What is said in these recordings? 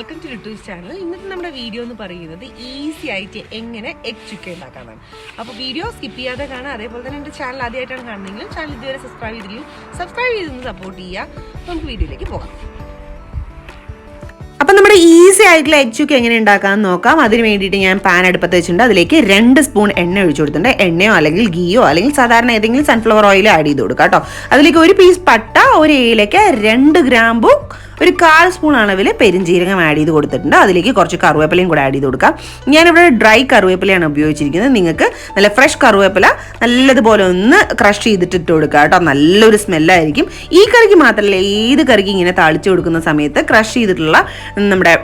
Welcome to ലിറ്റൂസ് channel. ഇന്നത്തെ നമ്മുടെ video എന്ന് പറയുന്നത് ഈസി ആയിട്ട് എങ്ങനെ എഗ് ചുക്ക ഉണ്ടാക്കാനാണ്. അപ്പോൾ വീഡിയോ സ്കിപ്പ് ചെയ്യാതെ കാണാം. അതേപോലെ തന്നെ എൻ്റെ ചാനൽ ആദ്യമായിട്ടാണ് കാണുന്നതെങ്കിൽ ചാനൽ ഇതുവരെ സബ്സ്ക്രൈബ് ചെയ്തൊന്ന് സപ്പോർട്ട് ചെയ്യുക. നമുക്ക് വീഡിയോയിലേക്ക് പോകാം. അപ്പം നമ്മുടെ ഈസി ആയിട്ടുള്ള എഗ് ചുക്ക എങ്ങനെ ഉണ്ടാക്കാമെന്ന് നോക്കാം. അതിന് വേണ്ടിയിട്ട് ഞാൻ പാൻ അടുപ്പത്ത് വെച്ചിട്ടുണ്ട്. അതിലേക്ക് 2 സ്പൂൺ എണ്ണ ഒഴിച്ചു കൊടുത്തിട്ടുണ്ട്. എണ്ണയോ അല്ലെങ്കിൽ ഗീയോ അല്ലെങ്കിൽ സാധാരണ ഏതെങ്കിലും സൺഫ്ലവർ ഓയിൽ ആഡ് ചെയ്ത് കൊടുക്കാം കേട്ടോ. അതിലേക്ക് 1 പീസ് പട്ട, 1 ഏലക്ക, 2 ഗ്രാമ്പു, 1/4 സ്പൂൺ അളവിൽ പെരിഞ്ജീരകം ആഡ് ചെയ്ത് കൊടുത്തിട്ടുണ്ട്. അതിലേക്ക് കുറച്ച് കറുവേപ്പിലയും കൂടെ ആഡ് ചെയ്ത് കൊടുക്കാം. ഞാനിവിടെ ഡ്രൈ കറുവേപ്പിലയാണ് ഉപയോഗിച്ചിരിക്കുന്നത്. നിങ്ങൾക്ക് നല്ല ഫ്രഷ് കറുവേപ്പില നല്ലതുപോലെ ഒന്ന് ക്രഷ് ചെയ്തിട്ട് ഇട്ട് കൊടുക്കുക കേട്ടോ. നല്ലൊരു സ്മെല്ലായിരിക്കും. ഈ കറിക്ക് മാത്രമല്ല, ഏത് കറിക്ക് ഇങ്ങനെ താളിച്ച് കൊടുക്കുന്ന സമയത്ത് ക്രഷ് ചെയ്തിട്ടുള്ള നമ്മുടെ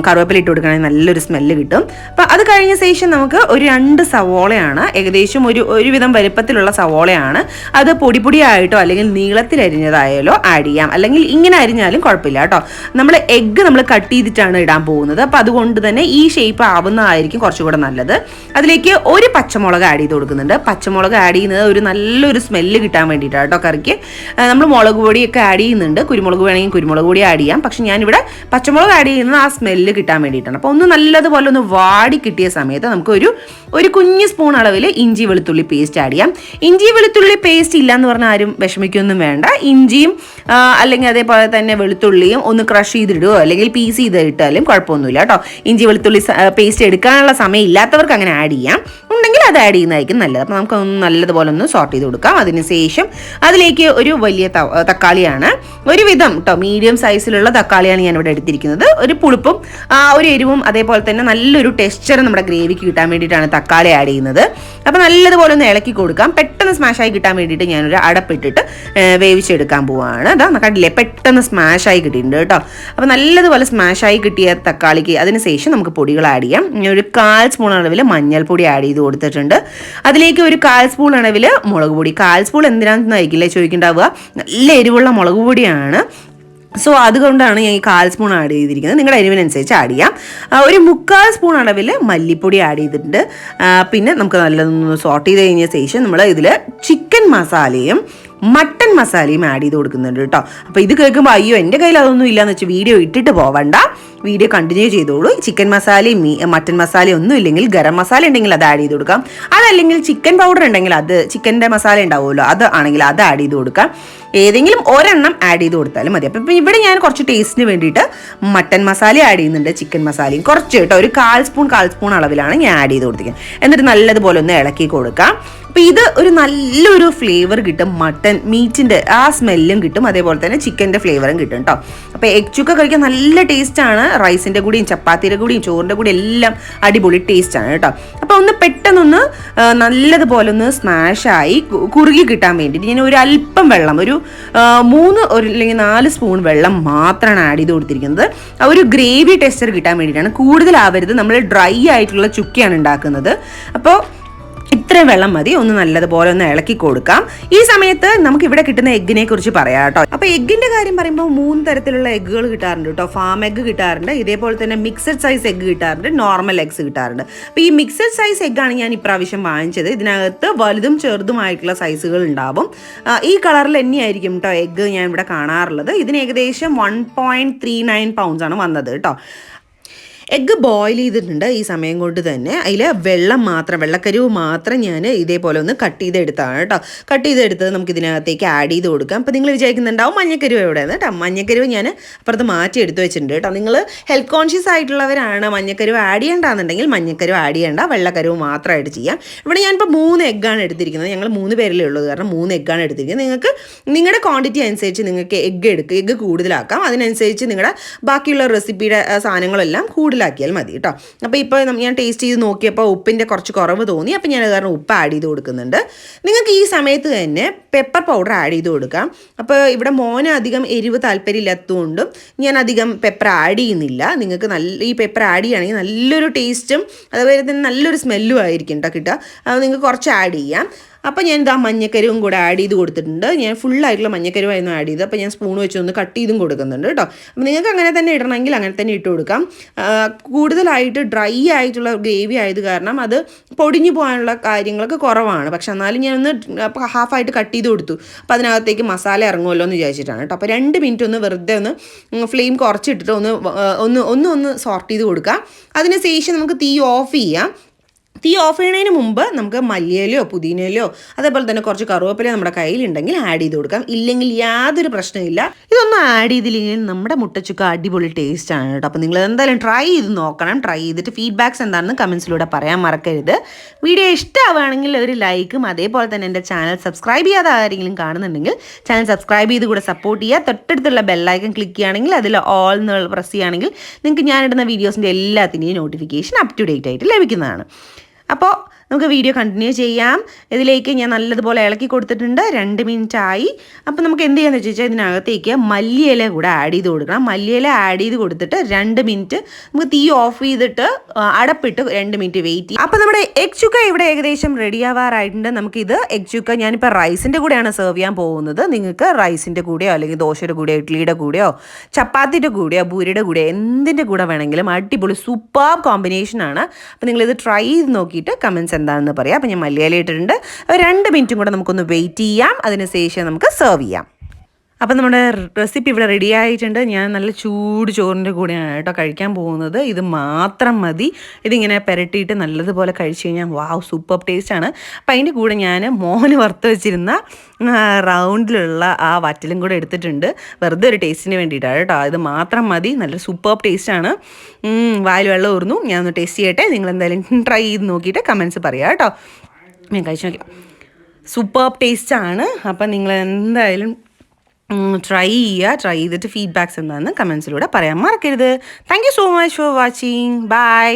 കറുവേപ്പില ഇട്ട് കൊടുക്കുകയാണെങ്കിൽ നല്ലൊരു സ്മെല്ല് കിട്ടും. അപ്പം അത് കഴിഞ്ഞ ശേഷം നമുക്ക് ഒരു 2 സവോളയാണ്, ഏകദേശം ഒരുവിധം വലുപ്പത്തിലുള്ള സവോളയാണ്. അത് പൊടിയായിട്ടോ അല്ലെങ്കിൽ നീളത്തിൽ അരിഞ്ഞതായാലോ ആഡ് ചെയ്യാം, അല്ലെങ്കിൽ ഇങ്ങനെ അരിഞ്ഞാലും കുഴപ്പമില്ല കേട്ടോ. നമ്മൾ എഗ്ഗ് കട്ട് ചെയ്തിട്ടാണ് ഇടാൻ പോകുന്നത്. അപ്പം അതുകൊണ്ട് തന്നെ ഈ ഷേപ്പ് ആവുന്നതായിരിക്കും കുറച്ചുകൂടെ നല്ലത്. അതിലേക്ക് 1 പച്ചമുളക് ആഡ് ചെയ്ത് കൊടുക്കുന്നുണ്ട്. പച്ചമുളക് ആഡ് ചെയ്യുന്നത് ഒരു നല്ലൊരു സ്മെല്ല് കിട്ടാൻ വേണ്ടിയിട്ടാണ് കേട്ടോ കറിക്ക്. നമ്മൾ മുളക് പൊടിയൊക്കെ ആഡ് ചെയ്യുന്നുണ്ട്, കുരുമുളക് വേണമെങ്കിൽ കുരുമുളക് പൊടി ആഡ് ചെയ്യാം. പക്ഷെ ഞാനിവിടെ പച്ചമുളക് ആഡ് ചെയ്യുന്നത് ആ സ്മെല്ല് കിട്ടാൻ വേണ്ടിയിട്ടാണ്. അപ്പോൾ ഒന്ന് നല്ലതുപോലെ ഒന്ന് വാടി കിട്ടിയ സമയത്ത് നമുക്ക് ഒരു കുഞ്ഞ് സ്പൂൺ അളവിൽ ഇഞ്ചി വെളുത്തുള്ളി പേസ്റ്റ് ആഡ് ചെയ്യാം. ഇഞ്ചി വെളുത്തുള്ളി പേസ്റ്റ് ഇല്ലയെന്ന് പറഞ്ഞാൽ ആരും വിഷമിക്കൊന്നും വേണ്ട. ഇഞ്ചിയും അല്ലെങ്കിൽ അതേപോലെ തന്നെ വെളുത്തുള്ളിയും ഒന്ന് ക്രഷ് ചെയ്തിടുകയോ അല്ലെങ്കിൽ പീസ് ചെയ്തിട്ടാലും കുഴപ്പമൊന്നുമില്ല കേട്ടോ. ഇഞ്ചി വെളുത്തുള്ളി പേസ്റ്റ് എടുക്കാനുള്ള സമയം ഇല്ലാത്തവർക്ക് അങ്ങനെ ആഡ് ചെയ്യാം, ഉണ്ടെങ്കിൽ അത് ആഡ് ചെയ്യുന്നതായിരിക്കും നല്ലത്. അപ്പോൾ നമുക്കൊന്ന് നല്ലതുപോലെ ഒന്ന് സോർട്ട് ചെയ്ത് കൊടുക്കാം. അതിനുശേഷം അതിലേക്ക് ഒരു വലിയ തക്കാളിയാണ്, ഒരുവിധം കേട്ടോ മീഡിയം സൈസിലുള്ള തക്കാളിയാണ് ഞാൻ ഇവിടെ എടുത്തിരിക്കുന്നത്. ഒരു പുളിപ്പും ഒരു എരിവും അതേപോലെ തന്നെ നല്ലൊരു ടെക്സ്ചർ നമ്മുടെ ഗ്രേവിക്ക് കിട്ടാൻ വേണ്ടിയിട്ടാണ് തക്കാളി ആഡ് ചെയ്യുന്നത്. അപ്പോൾ നല്ലതുപോലെ ഒന്ന് ഇളക്കി കൊടുക്കാം. പെട്ടെന്ന് സ്മാഷായി കിട്ടാൻ വേണ്ടിയിട്ട് ഞാനൊരു അടപ്പിട്ടിട്ട് വേവിച്ചെടുക്കാൻ പോവുകയാണ്. അതാ കണ്ടില്ലേ, പെട്ടെന്ന് സ്മാഷായി കിട്ടിയിട്ടുണ്ട് കേട്ടോ. അപ്പോൾ നല്ലതുപോലെ സ്മാഷായി കിട്ടിയ തക്കാളിക്ക് അതിനുശേഷം നമുക്ക് പൊടികൾ ആഡ് ചെയ്യാം. ഒരു 1/4 സ്പൂൺ അളവിൽ മഞ്ഞൾപ്പൊടി ആഡ് ചെയ്ത് കൊടുത്തിട്ടുണ്ട്. അതിലേക്ക് ഒരു 1/4 സ്പൂൺ അളവിൽ മുളക് പൊടി. 1/4 സ്പൂൺ എന്തിനാണെന്നായിരിക്കില്ലേ ചോദിക്കേണ്ടാവുക, നല്ല എരിവുള്ള മുളക് പൊടിയാണ്. സോ അതുകൊണ്ടാണ് ഞാൻ ഈ 1/4 സ്പൂൺ ആഡ് ചെയ്തിരിക്കുന്നത്. നിങ്ങളുടെ എരിവിനനുസരിച്ച് ആഡ് ചെയ്യാം. ഒരു 3/4 സ്പൂൺ അളവിൽ മല്ലിപ്പൊടി ആഡ് ചെയ്തിട്ടുണ്ട്. പിന്നെ നമുക്ക് നല്ലതൊന്ന് സോർട്ട് ചെയ്ത് കഴിഞ്ഞ ശേഷം നമ്മൾ ഇതിൽ ചിക്കൻ മസാലയും മട്ടൻ മസാലയും ആഡ് ചെയ്ത് കൊടുക്കുന്നുണ്ട് കേട്ടോ. അപ്പോൾ ഇത് കേൾക്കുമ്പോൾ അയ്യോ എൻ്റെ കയ്യിൽ അതൊന്നും ഇല്ലയെന്ന് വെച്ച് വീഡിയോ ഇട്ടിട്ട് പോവണ്ട, വീഡിയോ കണ്ടിന്യൂ ചെയ്തോളൂ. ചിക്കൻ മസാലയും മട്ടൻ മസാലയും ഒന്നും ഇല്ലെങ്കിൽ ഗരം മസാല ഉണ്ടെങ്കിൽ അത് ആഡ് ചെയ്ത് കൊടുക്കാം. അതല്ലെങ്കിൽ ചിക്കൻ പൗഡർ ഉണ്ടെങ്കിൽ അത് ചിക്കൻ്റെ മസാല ഉണ്ടാവുമല്ലോ, അത് ആണെങ്കിൽ അത് ആഡ് ചെയ്ത് കൊടുക്കാം. ഏതെങ്കിലും ഒരെണ്ണം ആഡ് ചെയ്ത് കൊടുത്താലും മതി. അപ്പം ഇപ്പം ഇവിടെ ഞാൻ കുറച്ച് ടേസ്റ്റിന് വേണ്ടിയിട്ട് മട്ടൻ മസാല ആഡ് ചെയ്യുന്നുണ്ട്, ചിക്കൻ മസാലയും കുറച്ച് കേട്ടോ. ഒരു 1/4 സ്പൂൺ അളവിലാണ് ഞാൻ ആഡ് ചെയ്ത് കൊടുത്തിരിക്കുന്നത്. എന്നിട്ട് നല്ലതുപോലെ ഒന്ന് ഇളക്കി കൊടുക്കാം. അപ്പം ഇത് ഒരു നല്ലൊരു ഫ്ലേവർ കിട്ടും, മട്ടൻ മീറ്റിൻ്റെ ആ സ്മെല്ലും കിട്ടും, അതേപോലെ തന്നെ ചിക്കൻ്റെ ഫ്ലേവറും കിട്ടും കേട്ടോ. അപ്പോൾ എഗ് ചുക്ക കഴിക്കാൻ നല്ല ടേസ്റ്റാണ്. റൈസിൻ്റെ കൂടിയും ചപ്പാത്തിയുടെ കൂടിയും ചോറിൻ്റെ കൂടി എല്ലാം അടിപൊളി ടേസ്റ്റാണ് കേട്ടോ. അപ്പോൾ ഒന്ന് പെട്ടെന്നൊന്ന് നല്ലതുപോലെ ഒന്ന് സ്മാഷായി കുറുകി കിട്ടാൻ വേണ്ടിയിട്ട് ഞാൻ ഒരു അല്പം വെള്ളം, ഒരു 3 അല്ലെങ്കിൽ 4 സ്പൂൺ വെള്ളം മാത്രമാണ് ആഡ് ചെയ്ത് കൊടുത്തിരിക്കുന്നത്. ഒരു ഗ്രേവി ടെക്സ്ചർ കിട്ടാൻ വേണ്ടിയിട്ടാണ്, കൂടുതലാവരുത്. നമ്മൾ ഡ്രൈ ആയിട്ടുള്ള ചുക്കയാണ് ഉണ്ടാക്കുന്നത്. അപ്പോൾ ഇത്രയും വെള്ളം മതി. ഒന്ന് നല്ലതുപോലെ ഒന്ന് ഇളക്കി കൊടുക്കാം. ഈ സമയത്ത് നമുക്ക് ഇവിടെ കിട്ടുന്ന എഗ്ഗിനെ കുറിച്ച് പറയാം കേട്ടോ. അപ്പോൾ എഗ്ഗിന്റെ കാര്യം പറയുമ്പോൾ 3 തരത്തിലുള്ള എഗ്ഗുകൾ കിട്ടാറുണ്ട് കേട്ടോ. ഫാം എഗ്ഗ് കിട്ടാറുണ്ട്, ഇതേപോലെ തന്നെ മിക്സഡ് സൈസ് എഗ്ഗ് കിട്ടാറുണ്ട്, നോർമൽ എഗ്സ് കിട്ടാറുണ്ട്. അപ്പോൾ ഈ മിക്സഡ് സൈസ് എഗ്ഗാണ് ഞാൻ ഇപ്രാവശ്യം വാങ്ങിച്ചത്. ഇതിനകത്ത് വലുതും ചെറുതുമായിട്ടുള്ള സൈസുകൾ ഉണ്ടാവും. ഈ കളറിൽ തന്നെയായിരിക്കും കേട്ടോ എഗ്ഗ് ഞാൻ ഇവിടെ കാണാറുള്ളത്. ഇതിന് ഏകദേശം 1.39 പൗണ്ട്സ് ആണ് വന്നത് കേട്ടോ. എഗ്ഗ് ബോയിൽ ചെയ്തിട്ടുണ്ട്. ഈ സമയം കൊണ്ട് തന്നെ അതിൽ വെള്ളക്കരുവ് മാത്രം ഞാൻ ഇതേപോലെ ഒന്ന് കട്ട് ചെയ്തെടുത്താണ് കേട്ടോ. കട്ട് ചെയ്തെടുത്തത് നമുക്ക് ഇതിനകത്തേക്ക് ആഡ് ചെയ്ത് കൊടുക്കാം. അപ്പോൾ നിങ്ങൾ വിചാരിക്കുന്നുണ്ടാവും മഞ്ഞക്കരുവ് എവിടെയാണ് കേട്ടോ. മഞ്ഞക്കരുവ് ഞാൻ അപ്പുറത്ത് മാറ്റി എടുത്ത് വെച്ചിട്ടുണ്ട് കേട്ടോ. നിങ്ങൾ ഹെൽത്ത് കോൺഷ്യസ് ആയിട്ടുള്ളവരാണ് മഞ്ഞക്കരുവ് ആഡ് ചെയ്യേണ്ടതെന്നുണ്ടെങ്കിൽ മഞ്ഞക്കരുവ് ആഡ് ചെയ്യേണ്ട, വെള്ളക്കരുവ് മാത്രമായിട്ട് ചെയ്യാം. ഇവിടെ ഞാനിപ്പോൾ 3 എഗ്ഗാണ് എടുത്തിരിക്കുന്നത്. ഞങ്ങൾ 3 പേരിലേ ഉള്ളത് കാരണം 3 എഗ്ഗാണ് എടുത്തിരിക്കുന്നത്. നിങ്ങൾക്ക് നിങ്ങളുടെ ക്വാണ്ടിറ്റി അനുസരിച്ച് നിങ്ങൾക്ക് എഗ്ഗ് കൂടുതലാക്കാം. അതിനനുസരിച്ച് നിങ്ങളുടെ ബാക്കിയുള്ള റെസിപ്പിയുടെ സാധനങ്ങളെല്ലാം കൂടുതലാക്കിയാൽ മതി കേട്ടോ. അപ്പോൾ ഇപ്പോൾ ഞാൻ ടേസ്റ്റ് ചെയ്ത് നോക്കിയപ്പോൾ ഉപ്പിൻ്റെ കുറച്ച് കുറവ് തോന്നി. അപ്പോൾ ഞാൻ അത് കാരണം ഉപ്പ് ആഡ് ചെയ്ത് കൊടുക്കുന്നുണ്ട്. നിങ്ങൾക്ക് ഈ സമയത്ത് തന്നെ പെപ്പർ പൗഡർ ആഡ് ചെയ്ത് കൊടുക്കാം. അപ്പോൾ ഇവിടെ മോന് അധികം എരിവ് താല്പര്യമില്ലാത്തതുകൊണ്ടും ഞാൻ അധികം പെപ്പർ ആഡ് ചെയ്യുന്നില്ല. നിങ്ങൾക്ക് ഈ പെപ്പർ ആഡ് ചെയ്യുകയാണെങ്കിൽ നല്ലൊരു ടേസ്റ്റും അതുപോലെ തന്നെ നല്ലൊരു സ്മെല്ലും ആയിരിക്കും കേട്ടോ കിട്ടുക. അത് നിങ്ങൾക്ക് കുറച്ച് ആഡ് ചെയ്യാം. അപ്പോൾ ഞാൻ ഇതാ മഞ്ഞക്കരുവും കൂടെ ആഡ് ചെയ്ത് കൊടുത്തിട്ടുണ്ട്. ഞാൻ ഫുള്ളായിട്ടുള്ള മഞ്ഞക്കരുവായിരുന്നു ആഡ് ചെയ്ത്. അപ്പോൾ ഞാൻ സ്പൂൺ വെച്ചൊന്ന് കട്ട് ചെയ്തും കൊടുക്കുന്നുണ്ട് കേട്ടോ. അപ്പോൾ നിങ്ങൾക്ക് അങ്ങനെ തന്നെ ഇടണമെങ്കിൽ അങ്ങനെ തന്നെ ഇട്ട് കൊടുക്കാം. കൂടുതലായിട്ട് ഡ്രൈ ആയിട്ടുള്ള ഗ്രേവി ആയത് കാരണം അത് പൊടിഞ്ഞു പോകാനുള്ള കാര്യങ്ങളൊക്കെ കുറവാണ്. പക്ഷെ എന്നാലും ഞാനൊന്ന് ഹാഫായിട്ട് കട്ട് ചെയ്ത് കൊടുത്തു. അപ്പോൾ അതിനകത്തേക്ക് മസാല ഇറങ്ങുമല്ലോ എന്ന് വിചാരിച്ചിട്ടാണ് കേട്ടോ. അപ്പോൾ 2 മിനിറ്റ് ഒന്ന് വെറുതെ ഒന്ന് ഫ്ലെയിം കുറച്ചിട്ടിട്ട് ഒന്ന് സോർട്ട് ചെയ്ത് കൊടുക്കുക. അതിന് ശേഷം നമുക്ക് തീ ഓഫ് ചെയ്യാം. തീ ഓഫ് ചെയ്യുന്നതിന് മുമ്പ് നമുക്ക് മല്ലിയിലയോ പുതിനയിലയോ അതേപോലെ തന്നെ കുറച്ച് കറുവേപ്പില നമ്മുടെ കയ്യിലുണ്ടെങ്കിൽ ആഡ് ചെയ്ത് കൊടുക്കാം. ഇല്ലെങ്കിൽ യാതൊരു പ്രശ്നമില്ല. ഇതൊന്നും ആഡ് ചെയ്തില്ലെങ്കിൽ നമ്മുടെ മുട്ടച്ചുക്ക അടിപൊളി ടേസ്റ്റാണ് കേട്ടോ. അപ്പോൾ നിങ്ങൾ എന്തായാലും ട്രൈ ചെയ്ത് നോക്കണം. ട്രൈ ചെയ്തിട്ട് ഫീഡ്ബാക്ക്സ് എന്താണെന്ന് കമൻസിലൂടെ പറയാൻ മറക്കരുത്. വീഡിയോ ഇഷ്ടമാവുകയാണെങ്കിൽ ഒരു ലൈക്കും അതേപോലെ തന്നെ എൻ്റെ ചാനൽ സബ്സ്ക്രൈബ് ചെയ്യാതെ ആരെങ്കിലും കാണുന്നുണ്ടെങ്കിൽ ചാനൽ സബ്സ്ക്രൈബ് ചെയ്ത് കൂടെ സപ്പോർട്ട് ചെയ്യുക. തൊട്ടടുത്തുള്ള ബെല്ലൈക്കൺ ക്ലിക്ക് ചെയ്യുകയാണെങ്കിൽ അതിൽ ഓൾ എന്ന് പ്രസ് ചെയ്യുകയാണെങ്കിൽ നിങ്ങൾക്ക് ഞാനിടുന്ന വീഡിയോസിൻ്റെ എല്ലാത്തിൻ്റെയും നോട്ടിഫിക്കേഷൻ അപ് ടു ഡേറ്റ് ആയിട്ട് ലഭിക്കുന്നതാണ്. അപ്പോൾ നമുക്ക് വീഡിയോ കണ്ടിന്യൂ ചെയ്യാം. ഇതിലേക്ക് ഞാൻ നല്ലതുപോലെ ഇളക്കി കൊടുത്തിട്ടുണ്ട്. 2 മിനിറ്റ് ആയി. അപ്പോൾ നമുക്ക് എന്ത് ചെയ്യാന്ന് വെച്ചാൽ ഇതിനകത്തേക്ക് മല്ലിയില കൂടെ ആഡ് ചെയ്ത് കൊടുക്കണം. മല്ലിയില ആഡ് ചെയ്ത് കൊടുത്തിട്ട് 2 മിനിറ്റ് നമുക്ക് തീ ഓഫ് ചെയ്തിട്ട് അടപ്പിട്ട് 2 മിനിറ്റ് വെയിറ്റ് ചെയ്യും. അപ്പോൾ നമ്മുടെ എഗ് ചുക്ക ഇവിടെ ഏകദേശം റെഡി ആവാറായിട്ടുണ്ട്. നമുക്കിത് എഗ് ചുക്ക ഞാനിപ്പോൾ റൈസിൻ്റെ കൂടെയാണ് സെർവ് ചെയ്യാൻ പോകുന്നത്. നിങ്ങൾക്ക് റൈസിൻ്റെ കൂടെയോ അല്ലെങ്കിൽ ദോശയുടെ കൂടെയോ ഇഡ്ഡലിയുടെ കൂടെയോ ചപ്പാത്തിൻ്റെ കൂടെയോ പൂരിയുടെ കൂടെയോ എന്തിൻ്റെ കൂടെ വേണമെങ്കിലും അടിപൊളി സൂപ്പർ കോമ്പിനേഷനാണ്. അപ്പോൾ നിങ്ങളിത് ട്രൈ ചെയ്ത് നോക്കിയിട്ട് കമൻസ് എന്താണെന്ന് പറയാം. അപ്പോൾ ഞാൻ മല്ലിയില ഇട്ടിട്ടുണ്ട്. 2 മിനിറ്റും കൂടെ നമുക്കൊന്ന് വെയിറ്റ് ചെയ്യാം. അതിനുശേഷം നമുക്ക് സെർവ് ചെയ്യാം. അപ്പം നമ്മുടെ റെസിപ്പി ഇവിടെ റെഡി ആയിട്ടുണ്ട്. ഞാൻ നല്ല ചൂട് ചോറിൻ്റെ കൂടെയാണ് കേട്ടോ കഴിക്കാൻ പോകുന്നത്. ഇത് മാത്രം മതി. ഇതിങ്ങനെ പുരട്ടിയിട്ട് നല്ലതുപോലെ കഴിച്ച് കഴിഞ്ഞാൽ വാവ് സൂപ്പർ ടേസ്റ്റാണ്. അപ്പം അതിൻ്റെ കൂടെ ഞാൻ മോന് വറുത്ത് വെച്ചിരുന്ന റൗണ്ടിലുള്ള ആ വറ്റലും കൂടെ എടുത്തിട്ടുണ്ട്. വെറുതെ ഒരു ടേസ്റ്റിന് വേണ്ടിയിട്ടാണ് കേട്ടോ. ഇത് മാത്രം മതി. നല്ല സൂപ്പർ ടേസ്റ്റാണ്. വായിൽ വെള്ളം ഊർന്നു. ഞാൻ ഒന്ന് ടേസ്റ്റ് ചെയ്യട്ടെ. നിങ്ങളെന്തായാലും ട്രൈ ചെയ്ത് നോക്കിയിട്ട് കമൻസ് പറയാം കേട്ടോ. ഞാൻ കഴിച്ച് നോക്കാം. സൂപ്പർ ടേസ്റ്റാണ്. അപ്പം നിങ്ങളെന്തായാലും ട്രൈ ചെയ്തിട്ട് ഫീഡ്ബാക്ക്സ് എന്താണെന്ന് കമൻസിലൂടെ പറയാൻ മറക്കരുത്. Thank you so much for watching. By.